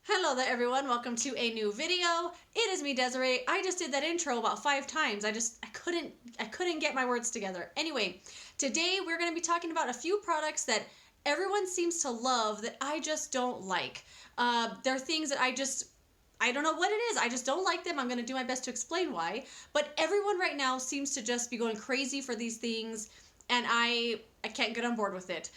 Hello there everyone, welcome to a new video. It is me, Desiree. I just did that intro about 5 times. I couldn't get my words together. Anyway, today we're going to be talking about a few products that everyone seems to love that I just don't like. They're things that I don't know what it is. I just don't like them. I'm going to do my best to explain why. But everyone right now seems to just be going crazy for these things, and I can't get on board with it.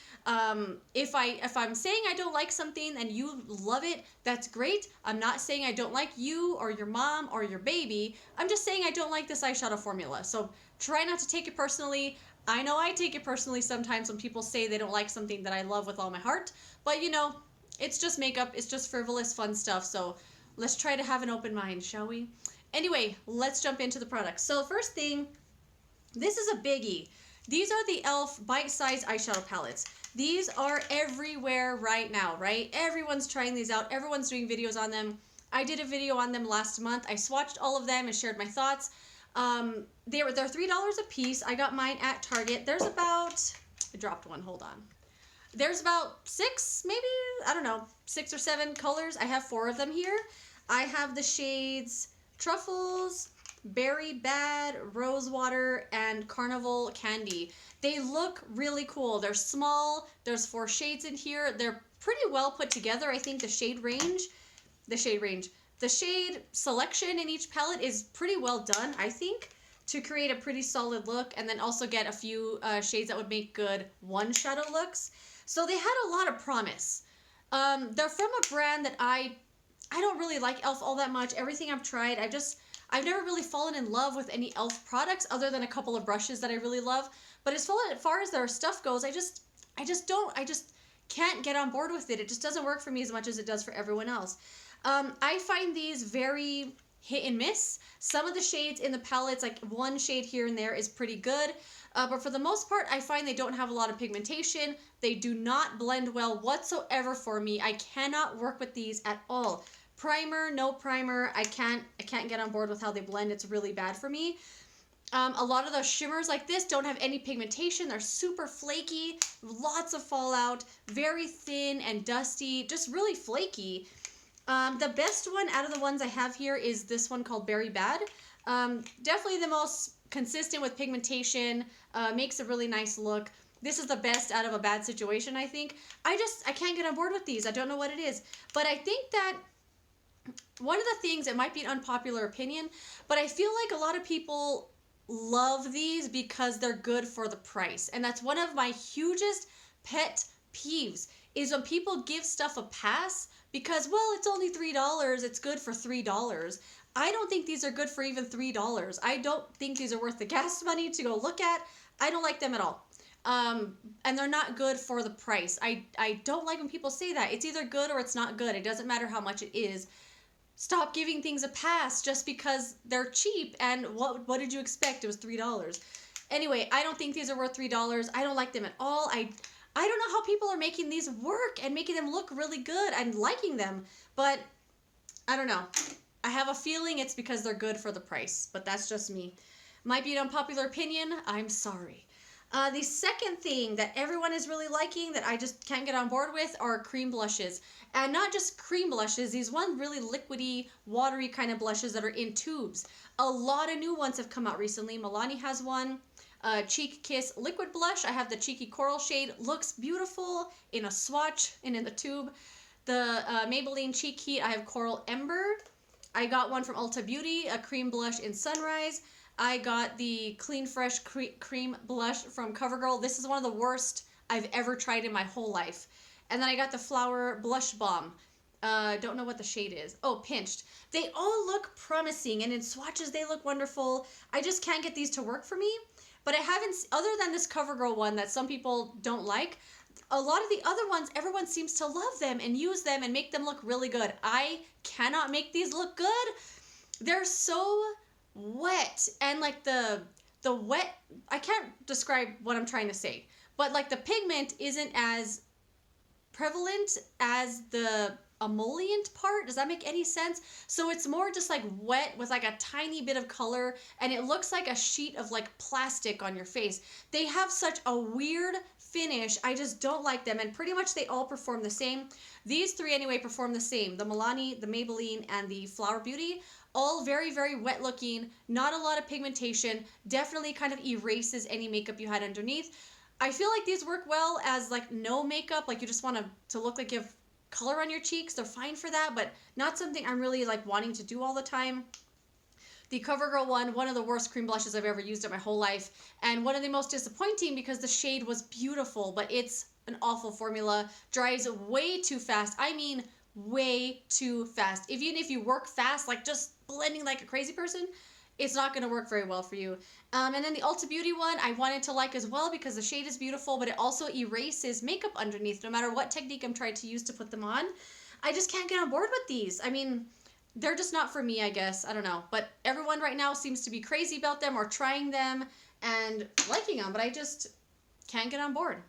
If I'm saying I don't like something and you love it, that's great. I'm not saying I don't like you or your mom or your baby. I'm just saying I don't like this eyeshadow formula. So try not to take it personally. I know I take it personally sometimes when people say they don't like something that I love with all my heart. But you know, it's just makeup. It's just frivolous, fun stuff. So let's try to have an open mind, shall we? Anyway, let's jump into the products. So first thing, this is a biggie. These are the E.l.f. bite-sized eyeshadow palettes. These are everywhere right now, right? Everyone's trying these out. Everyone's doing videos on them. I did a video on them last month. I swatched all of them and shared my thoughts. They're $3 a piece. I got mine at Target. There's about, I dropped one, hold on. There's about 6, maybe, I don't know, 6 or 7 colors. I have 4 of them here. I have the shades Truffles, Berry Bad, Rosewater, and Carnival Candy. They look really cool. They're small. There's 4 shades in here. They're pretty well put together. I think the shade selection in each palette is pretty well done, I think, to create a pretty solid look, and then also get a few shades that would make good one shadow looks. So they had a lot of promise. They're from a brand that I don't really like E.l.f. all that much. Everything I've tried, I've never really fallen in love with any E.l.f. products other than a couple of brushes that I really love. But as far as their stuff goes, I just can't get on board with it. It just doesn't work for me as much as it does for everyone else. I find these very hit and miss. Some of the shades in the palettes, like one shade here and there, is pretty good. But for the most part, I find they don't have a lot of pigmentation. They do not blend well whatsoever for me. I cannot work with these at all. Primer, no primer. I can't get on board with how they blend. It's really bad for me. A lot of those shimmers like this don't have any pigmentation. They're super flaky, lots of fallout, very thin and dusty, just really flaky. The best one out of the ones I have here is this one called Berry Bad. Definitely the most consistent with pigmentation, makes a really nice look. This is the best out of a bad situation, I think. I can't get on board with these. I don't know what it is. But I think that one of the things, it might be an unpopular opinion, but I feel like a lot of people love these because they're good for the price. And that's one of my hugest pet peeves, is when people give stuff a pass because, well, it's only $3, it's good for $3. I don't think these are good for even $3. I don't think these are worth the gas money to go look at. I don't like them at all. And they're not good for the price. I don't like when people say that. It's either good or it's not good. It doesn't matter how much it is. Stop giving things a pass just because they're cheap. And what did you expect? It was $3. Anyway, I don't think these are worth $3. I don't like them at all. I don't know how people are making these work and making them look really good and liking them. But I don't know. I have a feeling it's because they're good for the price. But that's just me. Might be an unpopular opinion. I'm sorry. The second thing that everyone is really liking that I just can't get on board with are cream blushes. And not just cream blushes, these one really liquidy, watery kind of blushes that are in tubes. A lot of new ones have come out recently. Milani has one. Cheek Kiss liquid blush. I have the Cheeky Coral shade. Looks beautiful in a swatch and in the tube. The Maybelline Cheek Heat, I have Coral Ember. I got one from Ulta Beauty, a cream blush in Sunrise. I got the Clean Fresh Cream Blush from CoverGirl. This is one of the worst I've ever tried in my whole life. And then I got the Flower Blush Balm. Don't know what the shade is. Oh, Pinched. They all look promising, and in swatches they look wonderful. I just can't get these to work for me. But I haven't, other than this CoverGirl one that some people don't like, a lot of the other ones, everyone seems to love them and use them and make them look really good. I cannot make these look good. They're so wet, and like the wet, I can't describe what I'm trying to say, but like the pigment isn't as prevalent as the emollient part. Does that make any sense? So it's more just like wet with like a tiny bit of color, and it looks like a sheet of like plastic on your face. They have such a weird finish, I just don't like them. And pretty much they all perform the same. These three anyway perform the same. The Milani, the Maybelline, and the Ulta Beauty. All very, very wet looking. Not a lot of pigmentation. Definitely kind of erases any makeup you had underneath. I feel like these work well as like no makeup. Like you just want to look like you have color on your cheeks. They're fine for that, but not something I'm really like wanting to do all the time. The CoverGirl one of the worst cream blushes I've ever used in my whole life, and one of the most disappointing because the shade was beautiful, but it's an awful formula. Dries way too fast. I mean, way too fast. Even if you work fast, like just blending like a crazy person, it's not going to work very well for you. And then the Ulta Beauty one, I wanted to like as well because the shade is beautiful, but it also erases makeup underneath no matter what technique I'm trying to use to put them on. I just can't get on board with these. I mean, they're just not for me, I guess. I don't know. But everyone right now seems to be crazy about them or trying them and liking them, but I just can't get on board.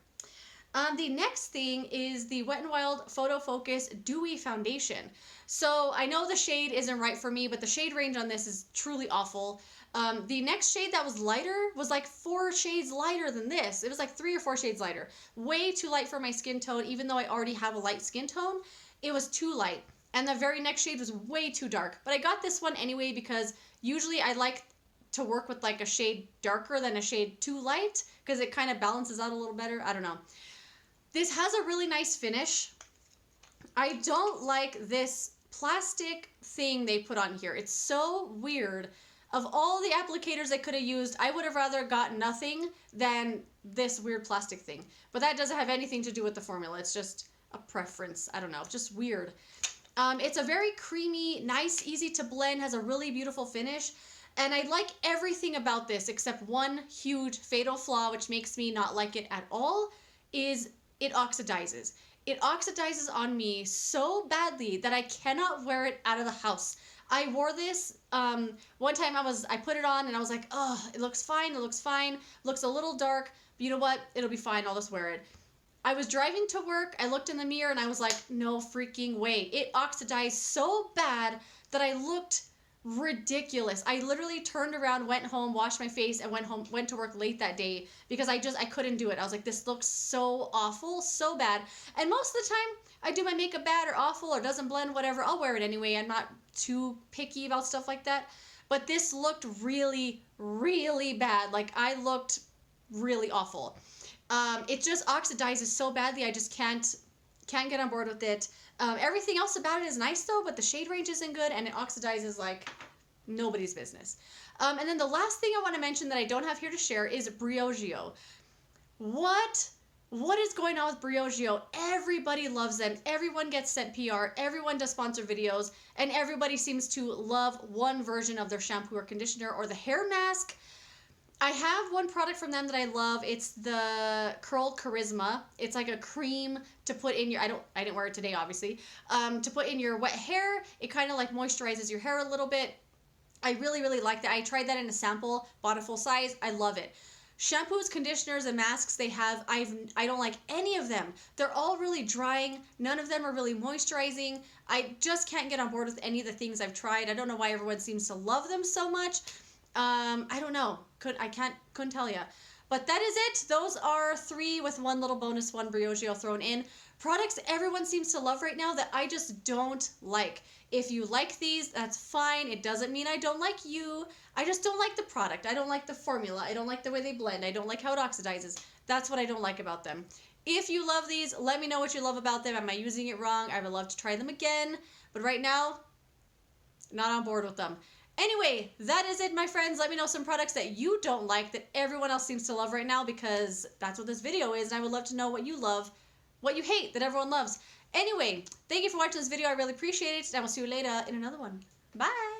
The next thing is the Wet n Wild Photofocus Dewy Foundation. So I know the shade isn't right for me, but the shade range on this is truly awful. The next shade that was lighter was like 4 shades lighter than this. It was like 3 or 4 shades lighter. Way too light for my skin tone, even though I already have a light skin tone. It was too light. And the very next shade was way too dark. But I got this one anyway because usually I like to work with like a shade darker than a shade too light because it kind of balances out a little better. I don't know. This has a really nice finish. I don't like this plastic thing they put on here. It's so weird. Of all the applicators I could have used, I would have rather got nothing than this weird plastic thing. But that doesn't have anything to do with the formula. It's just a preference. I don't know. Just weird. It's a very creamy, nice, easy to blend, has a really beautiful finish. And I like everything about this except one huge fatal flaw, which makes me not like it at all, is it oxidizes. It oxidizes on me so badly that I cannot wear it out of the house. I wore this one time. I put it on and I was like, oh, it looks fine. It looks fine. Looks a little dark. But you know what? It'll be fine. I'll just wear it. I was driving to work. I looked in the mirror and I was like, no freaking way. It oxidized so bad that I looked ridiculous. I literally turned around, went home, washed my face, and went to work late that day because I couldn't do it. I was like, this looks so awful, so bad. And most of the time, I do my makeup bad or awful or doesn't blend, whatever. I'll wear it anyway. I'm not too picky about stuff like that. But this looked really, really bad. Like, I looked really awful. It just oxidizes so badly. I just can't get on board with it. Everything else about it is nice though, but the shade range isn't good and it oxidizes like nobody's business. And then the last thing I want to mention that I don't have here to share is Briogeo. What is going on with Briogeo? Everybody loves them. Everyone gets sent PR. Everyone does sponsored videos. And everybody seems to love one version of their shampoo or conditioner or the hair mask. I have one product from them that I love. It's the Curl Charisma. It's like a cream to put in your, I didn't wear it today, obviously, to put in your wet hair. It kind of like moisturizes your hair a little bit. I really, really like that. I tried that in a sample, bought a full size. I love it. Shampoos, conditioners, and masks they have, I don't like any of them. They're all really drying. None of them are really moisturizing. I just can't get on board with any of the things I've tried. I don't know why everyone seems to love them so much. I don't know. Couldn't tell you. But that is it. Those are 3 with one little bonus one Briogeo thrown in. Products everyone seems to love right now that I just don't like. If you like these, that's fine. It doesn't mean I don't like you. I just don't like the product. I don't like the formula. I don't like the way they blend. I don't like how it oxidizes. That's what I don't like about them. If you love these, let me know what you love about them. Am I using it wrong? I would love to try them again. But right now, not on board with them. Anyway, that is it, my friends. Let me know some products that you don't like that everyone else seems to love right now because that's what this video is. And I would love to know what you love, what you hate that everyone loves. Anyway, thank you for watching this video. I really appreciate it. And I will see you later in another one. Bye.